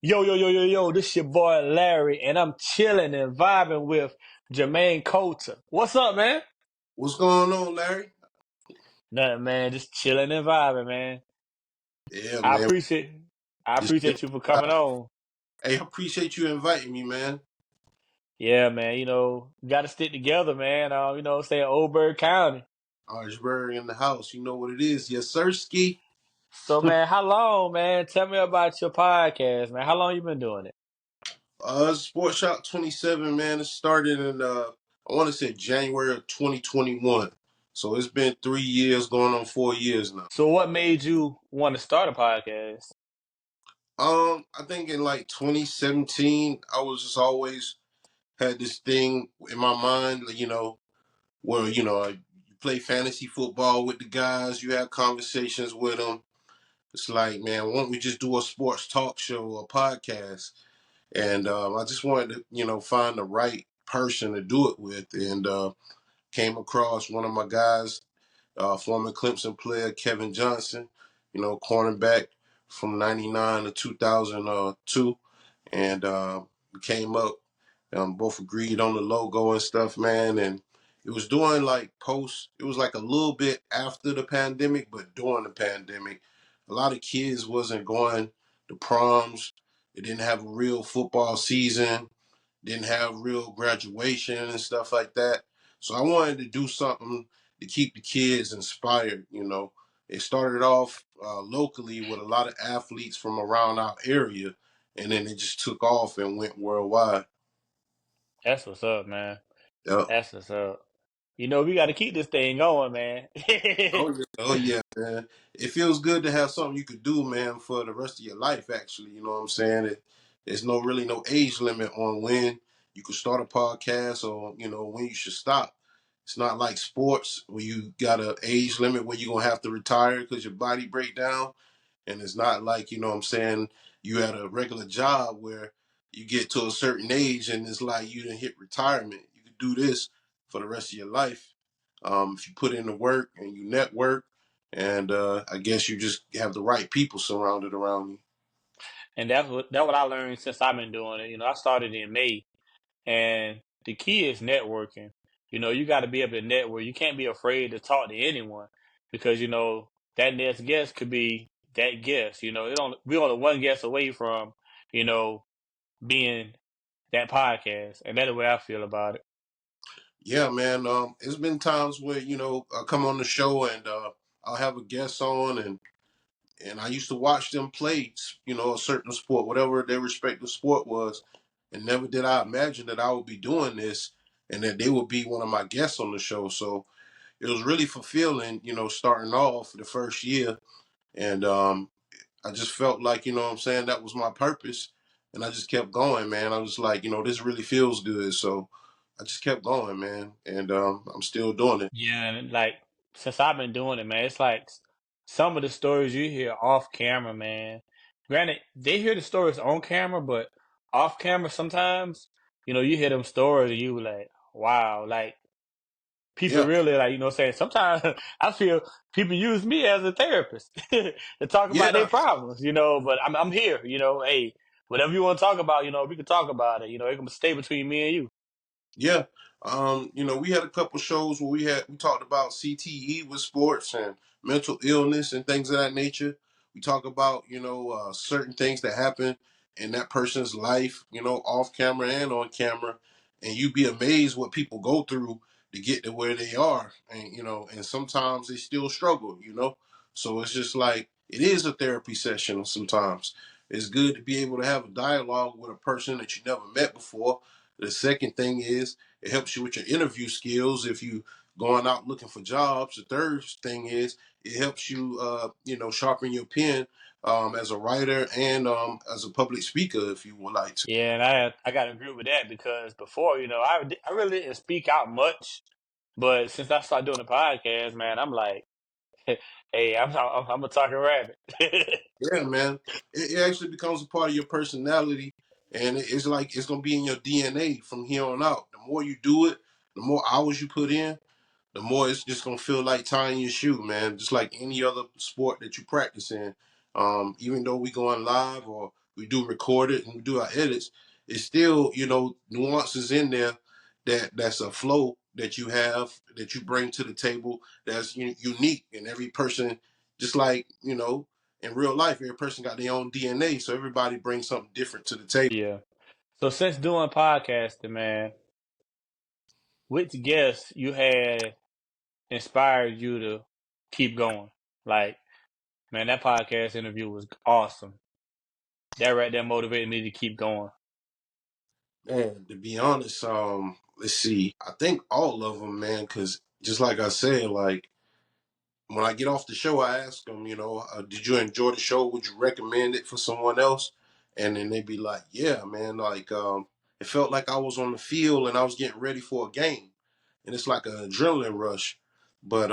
Yo, yo, yo, yo, yo, this your boy Larry, and I'm chilling and vibing with Jermaine Colter. What's up, man? What's going on, Larry? Nothing, man, just chilling and vibing, man. Yeah, I man. appreciate I Just chilling appreciate you for coming out. on. Hey, I appreciate you inviting me, man. Yeah, man, gotta stick together, man. Stay in Old County. Orangeburg in the house. You know what it is. Yes, sir, Ski. So, man, how long, man? Tell me about your podcast, man. How long you been doing it? Sports Shop 27, man. It started in I want to say January of 2021. So it's been 3 years, going on 4 years now. So, what made you want to start a podcast? I think in like 2017, I was just always had this thing in my mind, where you play fantasy football with the guys, you have conversations with them. It's like, man, why don't we just do a sports talk show or podcast? And I just wanted to, find the right person to do it with, and came across one of my guys, former Clemson player Kevin Johnson, cornerback from '99 to 2002, and we came up. Both agreed on the logo and stuff, man, and it was doing like post. It was like a little bit after the pandemic, but during the pandemic, a lot of kids wasn't going to proms. They didn't have a real football season, didn't have real graduation and stuff like that. So I wanted to do something to keep the kids inspired. It started off locally with a lot of athletes from around our area, and then it just took off and went worldwide. That's what's up, man. Yeah. That's what's up. We got to keep this thing going, man. Oh yeah, man. It feels good to have something you could do, man, for the rest of your life. Actually, you know what I'm saying? There's no age limit on when you could start a podcast or when you should stop. It's not like sports where you got an age limit where you're gonna have to retire because your body break down, and it's not like what I'm saying, you had a regular job where you get to a certain age and it's like you didn't hit retirement. You could do this for the rest of your life if you put in the work and you network, and I guess you just have the right people surrounded around you. And that's what I learned since I've been doing it. I started in May, and the key is networking. You got to be able to network. You can't be afraid to talk to anyone because that next guest could be that guest. We're only one guest away from you know being that podcast, and that's the way I feel about it. Yeah, man. It's been times where I come on the show and I'll have a guest on, and I used to watch them play, a certain sport, whatever their respective sport was, and never did I imagine that I would be doing this and that they would be one of my guests on the show. So it was really fulfilling, starting off the first year, and I just felt like, what I'm saying, that was my purpose. And I just kept going, man. I was like, this really feels good. So I just kept going, man. And I'm still doing it. Yeah, and like since I've been doing it, man, it's like some of the stories you hear off camera, man. Granted, they hear the stories on camera, but off camera sometimes, you hear them stories and you like, wow, like people Yeah. really like, saying sometimes I feel people use me as a therapist to talk about their Yeah. problems, but I'm here, hey, whatever you want to talk about, we can talk about it, it can stay between me and you. Yeah. We had a couple shows where we talked about CTE with sports and mental illness and things of that nature. We talk about, certain things that happen in that person's life, off camera and on camera. And you'd be amazed what people go through to get to where they are. And, and sometimes they still struggle. So it's just like it is a therapy session sometimes. It's good to be able to have a dialogue with a person that you never met before. The second thing is it helps you with your interview skills if you going out looking for jobs. The third thing is it helps you, sharpen your pen as a writer and as a public speaker if you would like to. Yeah, and I got to agree with that because before, I really didn't speak out much, but since I started doing the podcast, man, I'm like, hey, I'm a talking rabbit. Yeah, man. It actually becomes a part of your personality, and it's like it's gonna be in your DNA from here on out. The more you do it, the more hours you put in, the more it's just gonna feel like tying your shoe, man. Just like any other sport that you practice in. Even though we going live or we do record it and we do our edits, it's still, nuances in there that's a flow that you have, that you bring to the table, that's unique. And every person, just like, in real life, every person got their own DNA. So everybody brings something different to the table. Yeah. So since doing podcasting, man, which guests you had inspired you to keep going? Like, man, that podcast interview was awesome. That right there motivated me to keep going. Man, to be honest, let's see. I think all of them, man, because just like I said, like when I get off the show, I ask them, did you enjoy the show? Would you recommend it for someone else? And then they'd be like, yeah, man, like it felt like I was on the field and I was getting ready for a game, and it's like an adrenaline rush. But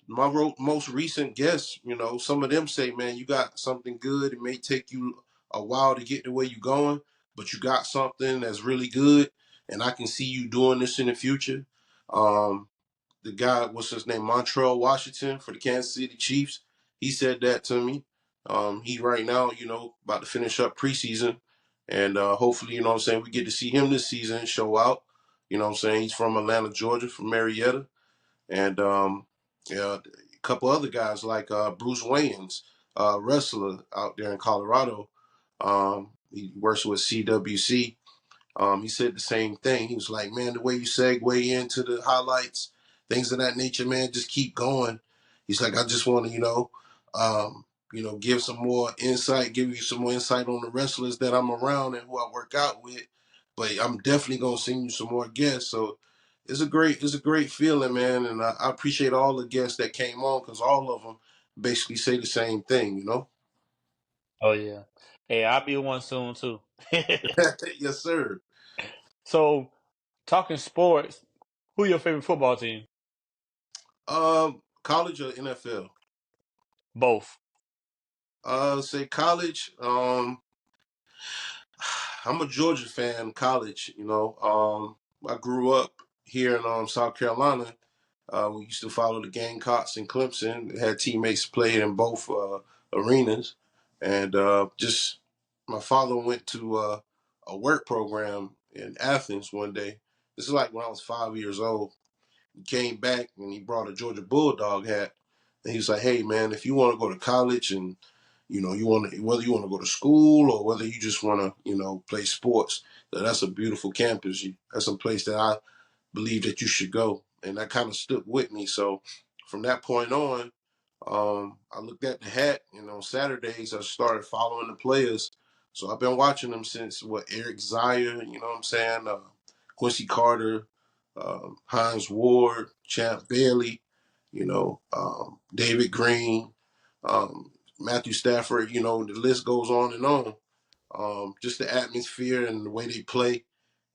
my most recent guests, some of them say, man, you got something good. It may take you a while to get to where you're going, but you got something that's really good, and I can see you doing this in the future. Um, the guy, what's his name, Montreal Washington for the Kansas City Chiefs, he said that to me. He right now, about to finish up preseason, and hopefully, what I'm saying, we get to see him this season show out. What I'm saying, he's from Atlanta, Georgia, from Marietta, and yeah, a couple other guys like Bruce Wayans, wrestler out there in Colorado. He works with CWC. He said the same thing. He was like, man, the way you segue into the highlights, things of that nature, man, just keep going. He's like, I just want to, give some more insight, give you some more insight on the wrestlers that I'm around and who I work out with. But I'm definitely gonna send you some more guests. So it's a great feeling, man. And I appreciate all the guests that came on because all of them basically say the same thing. Oh yeah. Hey, I'll be one soon too. Yes, sir. So, talking sports, who your favorite football team? College or NFL? Both. Say college. I'm a Georgia fan. College, I grew up here in South Carolina. We used to follow the Gamecocks and Clemson. Had teammates played in both arenas, and just my father went to a work program in Athens one day. This is like when I was 5 years old. He came back and he brought a Georgia Bulldog hat. And he was like, "Hey man, if you want to go to college and you want to whether you want to go to school or whether you just want to play sports, that's a beautiful campus. That's a place that I believe that you should go." And that kind of stuck with me. So from that point on, I looked at the hat, and on Saturdays I started following the players. So I've been watching them since Eric Zaire, you know what I'm saying, Quincy Carter, Hines Ward, Champ Bailey, David Green, Matthew Stafford. The list goes on and on. Just the atmosphere and the way they play.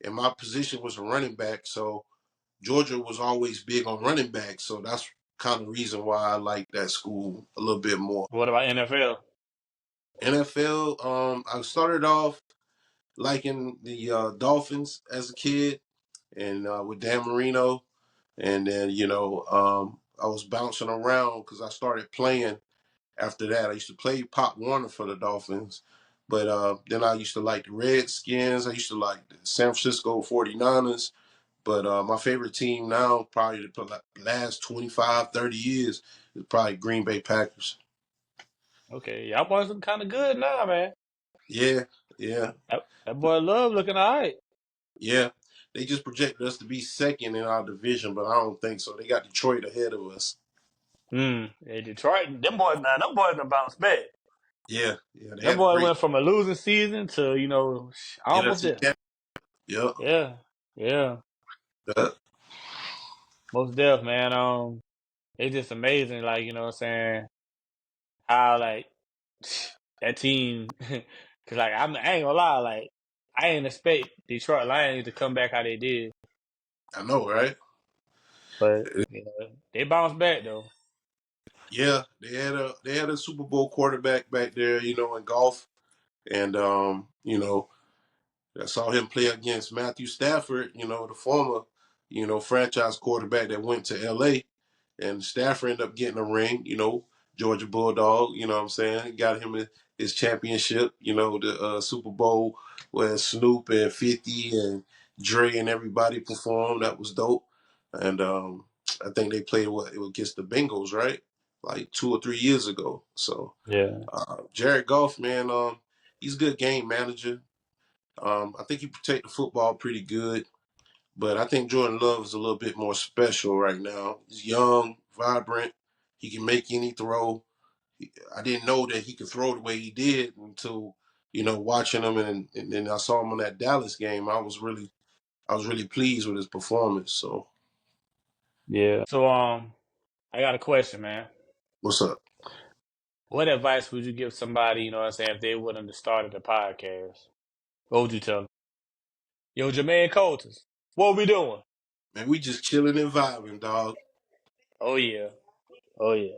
And my position was a running back, so Georgia was always big on running backs, so that's kind of the reason why I like that school a little bit more. What about NFL? NFL, I started off liking the Dolphins as a kid, and with Dan Marino, and then I was bouncing around because I started playing after that. I used to play Pop Warner for the Dolphins, but then I used to like the Redskins. I used to like the San Francisco 49ers. But my favorite team now, probably the last 25, 30 years, is probably Green Bay Packers. Okay, y'all boys look kind of good now, man. Yeah, yeah, That boy Love looking all right. yeah. They just projected us to be second in our division, but I don't think so. They got Detroit ahead of us. Hey, Detroit, them boys done bounced back. Yeah, yeah. They That had a boy great went from a losing season to, almost NFC there. champ. Yep. Yeah, yeah, Uh, most def, man. It's just amazing, like, you know what I'm saying, how, like, that team, cause, like, I ain't gonna lie, like, I didn't expect Detroit Lions to come back how they did, I know, right? but, they bounced back, though. Yeah, they had a Super Bowl quarterback back there, in golf, and I saw him play against Matthew Stafford, the former, franchise quarterback that went to LA. And Stafford ended up getting a ring. Georgia Bulldog. You know what I'm saying? Got him his championship. You know, the Super Bowl where Snoop and 50 and Dre and everybody performed. That was dope. And I think they played against the Bengals, right? Like 2 or 3 years ago. So Yeah. Jared Goff, man, he's a good game manager. I think he protect the football pretty good. But I think Jordan Love is a little bit more special right now. He's young, vibrant. He can make any throw. I didn't know that he could throw the way he did until watching him, and then I saw him on that Dallas game. I was really pleased with his performance. So Yeah. So I got a question, man. what's up? What advice would you give somebody, you know what I'm saying, if they wouldn't have started a podcast? What would you tell them? Yo, Jermaine Colter, what we doing? Man, we just chilling and vibing, dog. Oh yeah. Oh yeah.